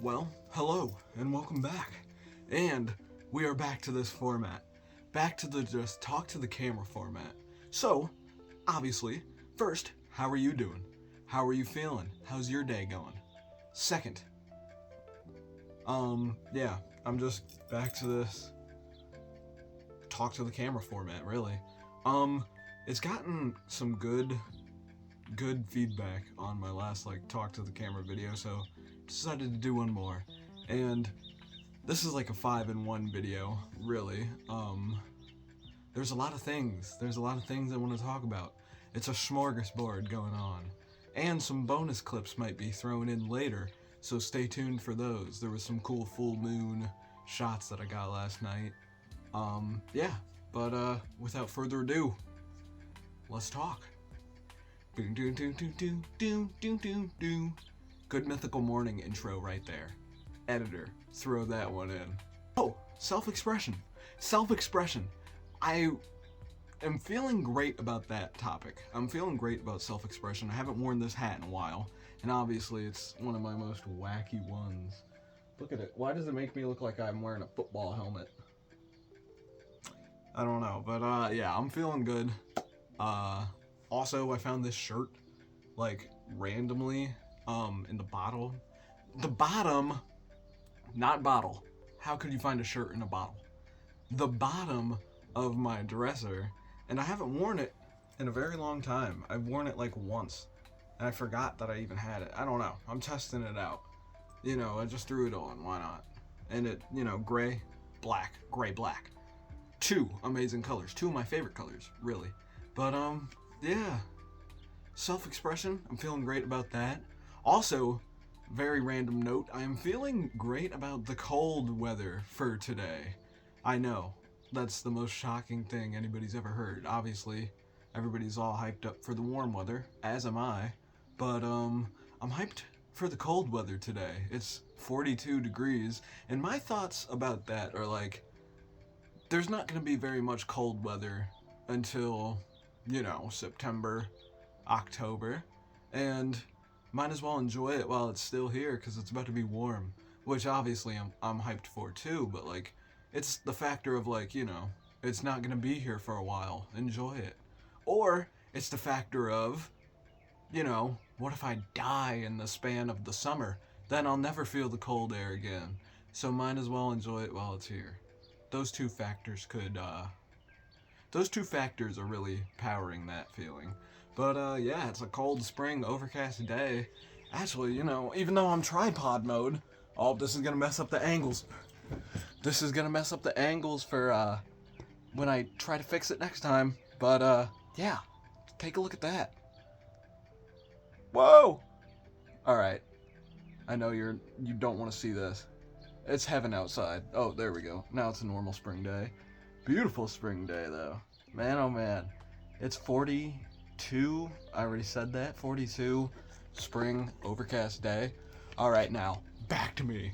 Well, hello, and welcome back. And we are back to this format. Back to the just talk to the camera format. So, obviously, first, how are you doing? How are you feeling? How's your day going? Second, I'm just back to this talk to the camera format, really. It's gotten some good feedback on my last talk to the camera video, so decided to do one more. And this is like a 5-in-1 video, really. There's a lot of things I want to talk about. It's a smorgasbord going on. And some bonus clips might be thrown in later, so stay tuned for those. There was some cool full moon shots that I got last night. But without further ado, let's talk. Good mythical morning intro right there. Editor, throw that one in. Oh, self-expression. I am feeling great about that topic. I'm feeling great about self-expression. I haven't worn this hat in a while, and obviously it's one of my most wacky ones. Look at it. Why does it make me look like I'm wearing a football helmet? I don't know, but yeah, I'm feeling good. Also, I found this shirt, randomly, in the bottom. The bottom, not bottle. How could you find a shirt in a bottle? The bottom of my dresser, and I haven't worn it in a very long time. I've worn it once, and I forgot that I even had it. I don't know. I'm testing it out. I just threw it on. Why not? And it, gray, black. Two amazing colors. Two of my favorite colors, really. But, yeah. Self-expression. I'm feeling great about that. Also, very random note, I am feeling great about the cold weather for today. I know, that's the most shocking thing anybody's ever heard. Obviously, everybody's all hyped up for the warm weather, as am I. But, I'm hyped for the cold weather today. It's 42 degrees, and my thoughts about that are there's not going to be very much cold weather until, September, October, and might as well enjoy it while it's still here because it's about to be warm, which obviously I'm hyped for too, but it's the factor of it's not going to be here for a while. Enjoy it. Or it's the factor of, what if I die in the span of the summer? Then I'll never feel the cold air again. So might as well enjoy it while it's here. Those two factors are really powering that feeling. But, yeah, it's a cold spring, overcast day. Actually, even though I'm tripod mode, this is gonna mess up the angles. This is gonna mess up the angles for, when I try to fix it next time. But, yeah, take a look at that. Whoa! Alright. I know you don't want to see this. It's heaven outside. Oh, there we go. Now it's a normal spring day. Beautiful spring day, though. Man, oh man. It's 42. I already said that. 42. Spring, overcast day. Alright, now, back to me.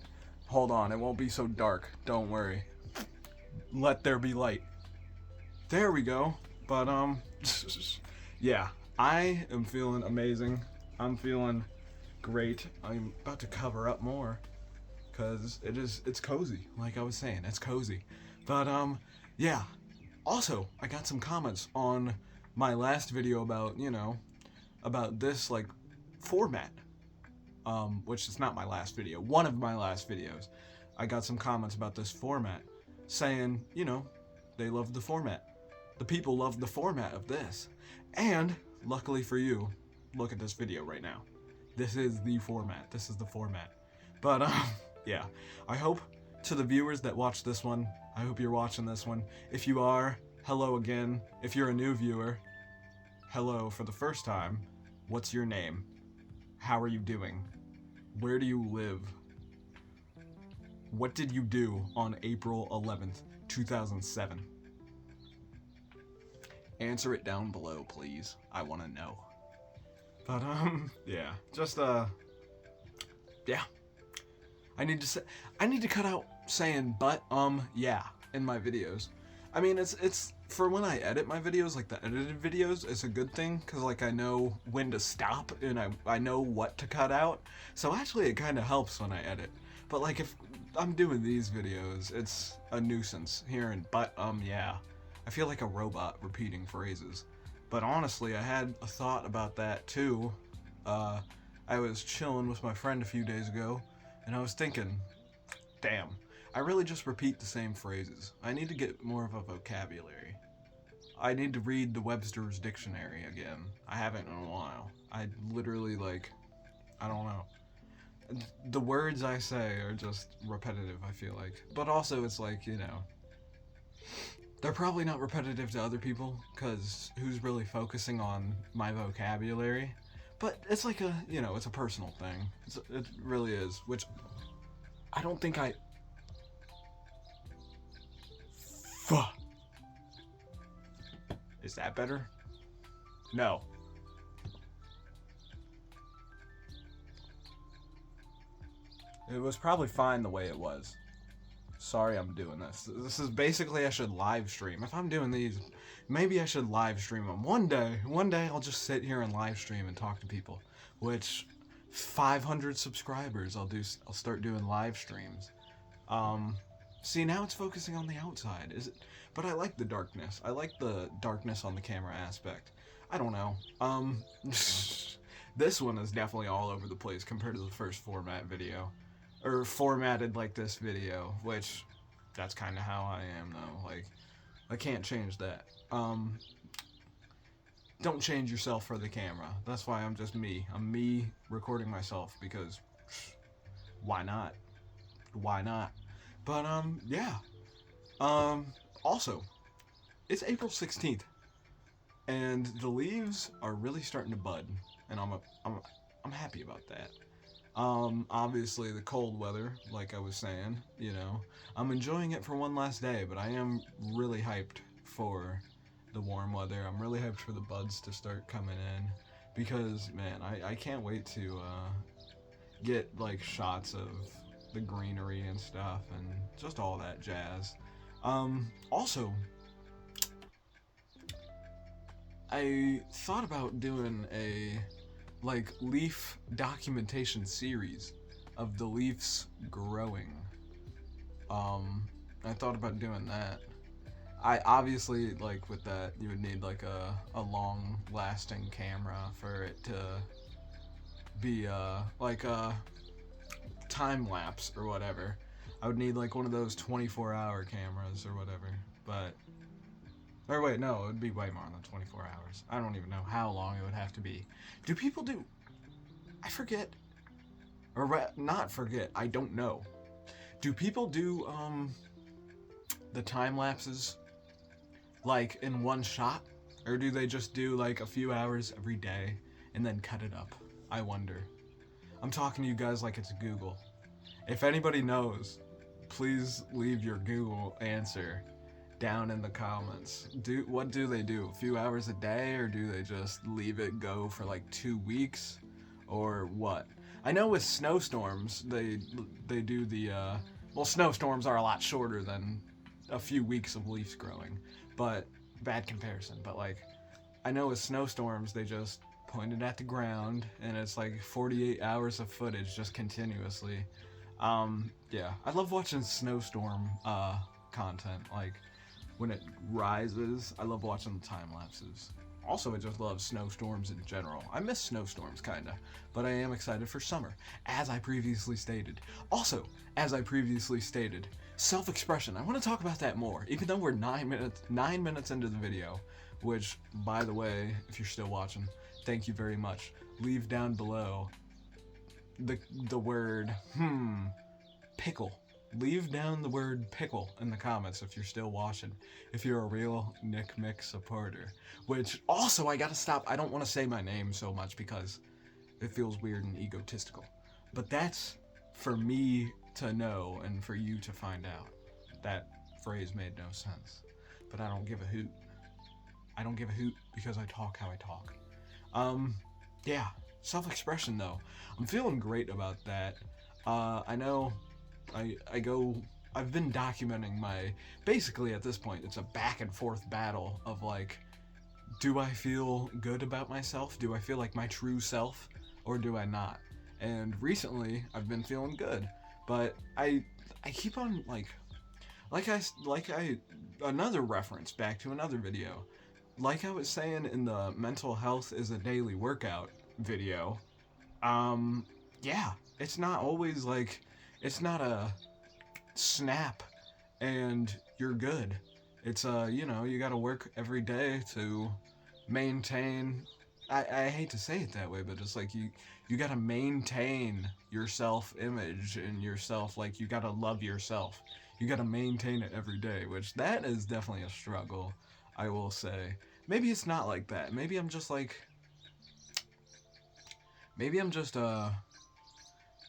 Hold on, it won't be so dark. Don't worry. Let there be light. There we go. But, yeah. I am feeling amazing. I'm feeling great. I'm about to cover up more. Because it's cozy. Like I was saying, it's cozy. But, yeah. Also, I got some comments on my last video about, about this, format. Which is not my last video. One of my last videos. I got some comments about this format. Saying, they love the format. The people love the format of this. And, luckily for you, look at this video right now. This is the format. This is the format. But, yeah. I hope to the viewers that watch this one, I hope you're watching this one. If you are, hello again. If you're a new viewer, hello for the first time. What's your name? How are you doing? Where do you live? What did you do on April 11th, 2007? Answer it down below, please. I want to know. But, yeah. Just, yeah. I need to cut out saying yeah in my videos. I mean, it's for when I edit my videos, like the edited videos, it's a good thing because like I know when to stop and I know what to cut out. So actually, it kind of helps when I edit. But like if I'm doing these videos, it's a nuisance hearing but yeah. I feel like a robot repeating phrases. But honestly, I had a thought about that too. I was chilling with my friend a few days ago, and I was thinking, damn, I really just repeat the same phrases. I need to get more of a vocabulary. I need to read the Webster's Dictionary again. I haven't in a while. I literally, like, I don't know. The words I say are just repetitive, I feel like. But also, it's like, you know, they're probably not repetitive to other people, because who's really focusing on my vocabulary? But it's like a, you know, it's a personal thing. It really is, which I don't think I. Fuck. Is that better? No. It was probably fine the way it was. Sorry I'm doing this. This is basically I should live stream. If I'm doing these, maybe I should live stream them. One day I'll just sit here and live stream and talk to people. Which 500 subscribers I'll start doing live streams. See, now it's focusing on the outside. Is it? But I like the darkness. I like the darkness on the camera aspect. I don't know. This one is definitely all over the place compared to the first format video. Or formatted like this video, which that's kind of how I am though. Like, I can't change that. Don't change yourself for the camera. That's why I'm just me. I'm me recording myself because why not? Why not? But yeah. Also, it's April 16th, and the leaves are really starting to bud, and I'm happy about that. Obviously the cold weather, like I was saying, you know, I'm enjoying it for one last day, but I am really hyped for the warm weather. I'm really hyped for the buds to start coming in, because man, I can't wait to get like shots of the greenery and stuff and just all that jazz. Also, I thought about doing a like leaf documentation series of the leaves growing. I thought about doing that. I obviously, like with that, you would need like a long lasting camera for it to be like a time lapse or whatever. I would need like one of those 24-hour cameras or whatever. But or wait, no, it would be way more than 24 hours. I don't even know how long it would have to be. Do people do... I forget. Or not forget, I don't know. Do people do, the time lapses, like, in one shot? Or do they just do, like, a few hours every day and then cut it up? I wonder. I'm talking to you guys like it's Google. If anybody knows, please leave your Google answer down in the comments. What do they do? A few hours a day, or do they just leave it go for like 2 weeks, or what? I know with snowstorms they do the well, snowstorms are a lot shorter than a few weeks of leaves growing, but bad comparison. But like, I know with snowstorms they just point it at the ground and it's like 48 hours of footage just continuously. Yeah, I love watching snowstorm content. Like, when it rises, I love watching the time lapses. Also, I just love snowstorms in general. I miss snowstorms, kinda, but I am excited for summer, as I previously stated. Also, as I previously stated, self-expression. I want to talk about that more, even though we're 9 minutes into the video, which, by the way, if you're still watching, thank you very much. Leave down below the word, pickle. Leave down the word pickle in the comments if you're still watching, if you're a real Nick Mick supporter. Which, also, I gotta stop. I don't want to say my name so much because it feels weird and egotistical. But that's for me to know and for you to find out. That phrase made no sense. But I don't give a hoot. I don't give a hoot because I talk how I talk. Yeah. Self-expression, though. I'm feeling great about that. I know I go I've been documenting my, basically at this point, it's a back and forth battle of like, do I feel good about myself? Do I feel like my true self? Or do I not? And recently, I've been feeling good. But I keep on another reference back to another video. Like I was saying in the mental health is a daily workout video, yeah, it's not always like, it's not a snap and you're good. It's you gotta work every day to maintain. I hate to say it that way, but it's like you gotta maintain your self image and yourself. Like, you gotta love yourself. You gotta maintain it every day, which that is definitely a struggle, I will say. Maybe it's not like that. Maybe I'm just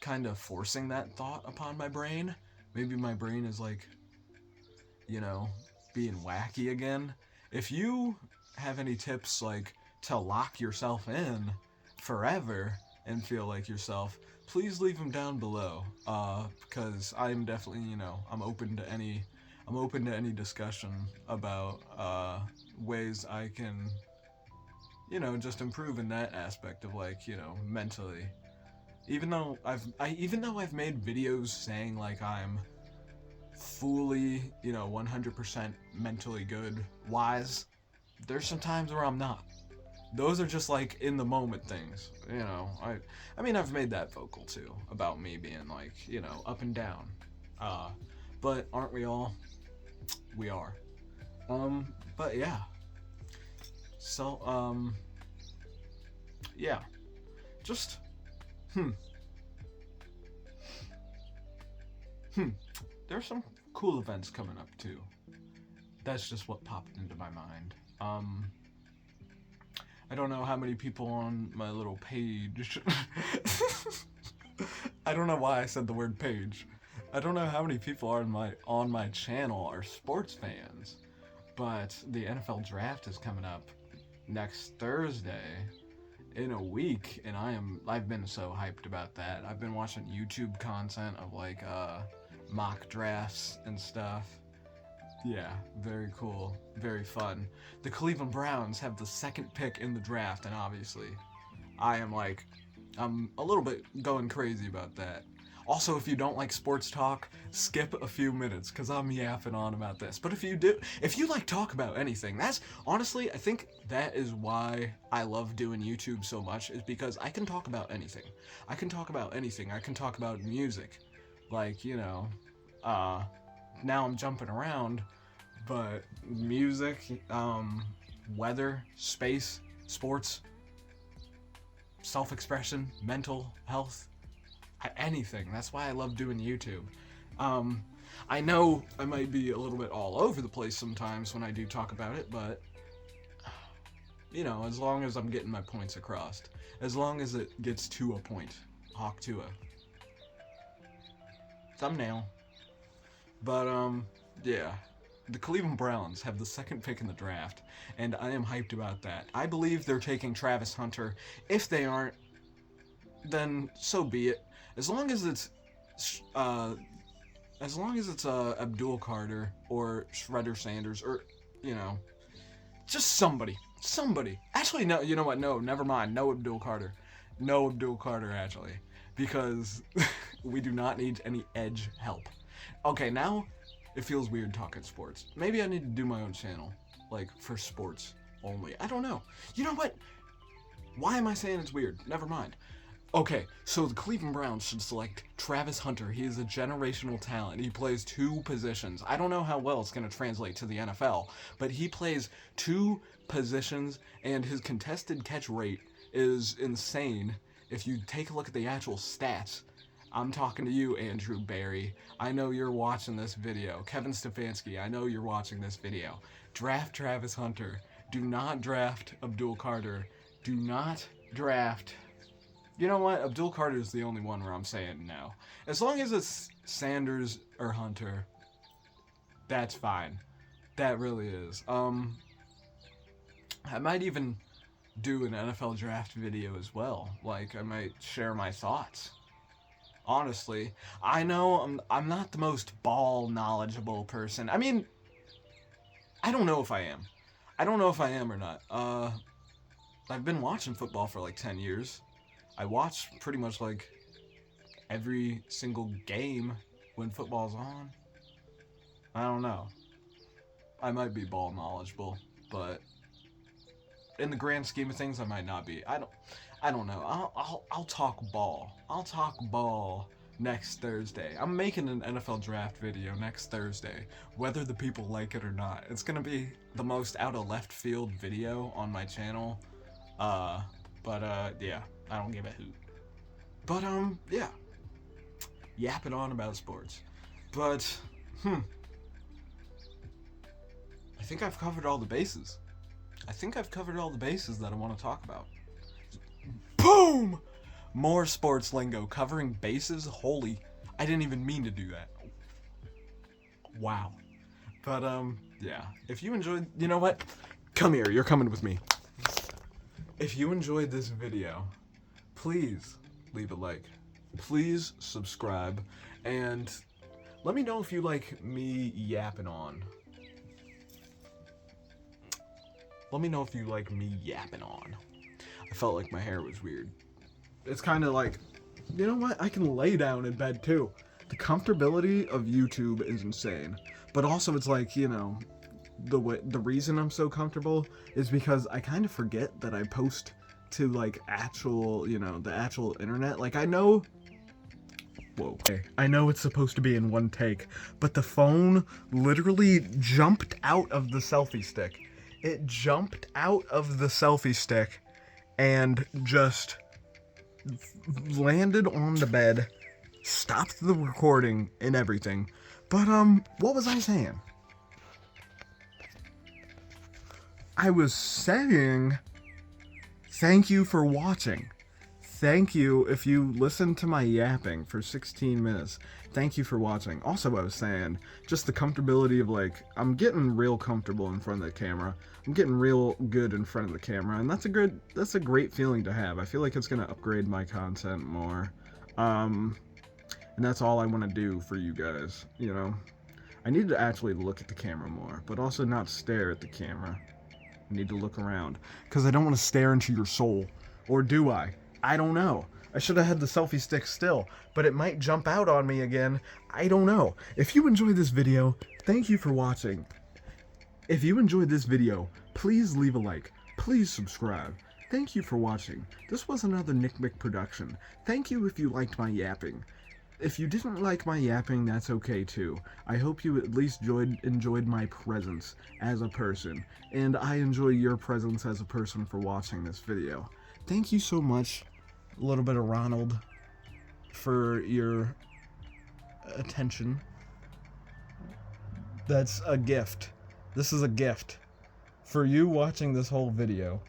kind of forcing that thought upon my brain. Maybe my brain is like, you know, being wacky again. If you have any tips like to lock yourself in forever and feel like yourself, please leave them down below. Because I'm definitely, I'm open to any discussion about ways I can, just improve in that aspect of like, mentally. Even though I've made videos saying like I'm fully, 100% mentally good wise, there's some times where I'm not. Those are just like in the moment things, I mean, I've made that vocal too about me being like, up and down. But aren't we all? We are. But yeah. So, yeah. Just there's some cool events coming up too. That's just what popped into my mind. I don't know how many people on my little page. I don't know why I said the word page. I don't know how many people are on my channel are sports fans, but the NFL draft is coming up next Thursday in a week, and I've been so hyped about that. I've been watching YouTube content of like mock drafts and stuff. Yeah, very cool, very fun. The Cleveland Browns have the second pick in the draft, and obviously I'm a little bit going crazy about that. Also, if you don't like sports talk, skip a few minutes, because I'm yapping on about this. But if you like talk about anything, that's, honestly, I think that is why I love doing YouTube so much, is because I can talk about anything. I can talk about anything. I can talk about music. Like, now I'm jumping around, but music, weather, space, sports, self-expression, mental health, anything. That's why I love doing YouTube. I know I might be a little bit all over the place sometimes when I do talk about it, but as long as I'm getting my points across, as long as it gets to a point, hawk to a thumbnail. But yeah, the Cleveland Browns have the second pick in the draft, and I am hyped about that. I believe they're taking Travis Hunter. If they aren't, then so be it. As long as it's Abdul Carter or Shredder Sanders, or just somebody. Actually, no. You know what? No, never mind. No Abdul Carter. No Abdul Carter, actually, because we do not need any edge help. Okay, now it feels weird talking sports. Maybe I need to do my own channel, like, for sports only. I don't know. You know what? Why am I saying it's weird? Never mind. Okay, so the Cleveland Browns should select Travis Hunter. He is a generational talent. He plays two positions. I don't know how well it's going to translate to the NFL, but he plays two positions, and his contested catch rate is insane. If you take a look at the actual stats, I'm talking to you, Andrew Barry. I know you're watching this video. Kevin Stefanski, I know you're watching this video. Draft Travis Hunter. Do not draft Abdul Carter. Do not draft... You know what? Abdul Carter is the only one where I'm saying no. As long as it's Sanders or Hunter, that's fine. That really is. I might even do an NFL draft video as well. Like, I might share my thoughts. Honestly, I know I'm not the most ball knowledgeable person. I mean, I don't know if I am. I don't know if I am or not. I've been watching football for like 10 years. I watch pretty much like every single game when football's on. I don't know. I might be ball knowledgeable, but in the grand scheme of things, I might not be. I don't know. I'll talk ball. I'll talk ball next Thursday. I'm making an NFL draft video next Thursday, whether the people like it or not. It's gonna be the most out of left field video on my channel. Yeah, I don't give a hoot. But yeah, yapping on about sports. But I think I've covered all the bases. I think I've covered all the bases that I want to talk about. Boom! More sports lingo covering bases. Holy, I didn't even mean to do that. Wow. But yeah. If you enjoyed, you know what? Come here. You're coming with me. If you enjoyed this video, please leave a like. Please subscribe, and let me know if you like me yapping on. Let me know if you like me yapping on. I felt like my hair was weird. It's kind of like, you know what? I can lay down in bed too. The comfortability of YouTube is insane. But also it's like, you know, the reason I'm so comfortable is because I kind of forget that I post to like actual, you know, the actual internet. Like I know I know it's supposed to be in one take, but the phone literally jumped out of the selfie stick. It jumped out of the selfie stick and just landed on the bed, stopped the recording and everything. But what was I saying? I was saying thank you for watching. Thank you if you listened to my yapping for 16 minutes. Thank you for watching. Also, I was saying, just the comfortability of like, I'm getting real comfortable in front of the camera. I'm getting real good in front of the camera, and that's a great feeling to have. I feel like it's gonna upgrade my content more. And that's all I want to do for you guys, you know. I need to actually look at the camera more, but also not stare at the camera. I need to look around, because I don't want to stare into your soul. Or do I? I don't know. I should have had the selfie stick still, but it might jump out on me again. I don't know. If you enjoyed this video, thank you for watching. If you enjoyed this video, please leave a like. Please subscribe. Thank you for watching. This was another Nick Mick production. Thank you if you liked my yapping. If you didn't like my yapping, that's okay too. I hope you at least enjoyed my presence as a person, and I enjoy your presence as a person for watching this video. Thank you so much, a little bit of Ronald, for your attention. That's a gift. This is a gift. For you watching this whole video,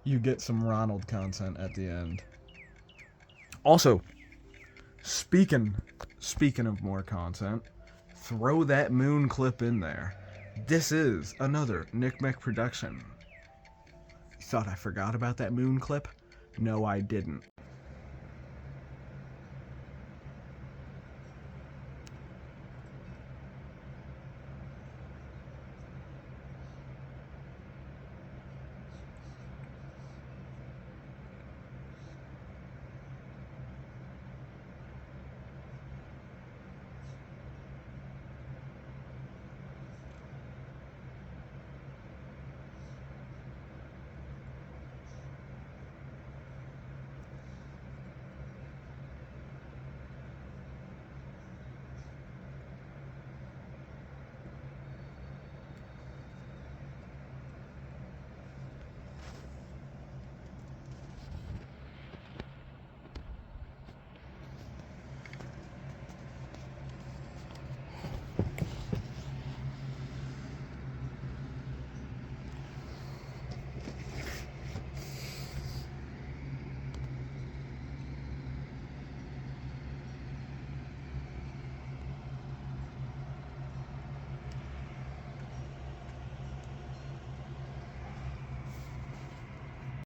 you get some Ronald content at the end. Also, speaking of more content, throw that moon clip in there. This is another Nick Mick production. You thought I forgot about that moon clip? No, I didn't.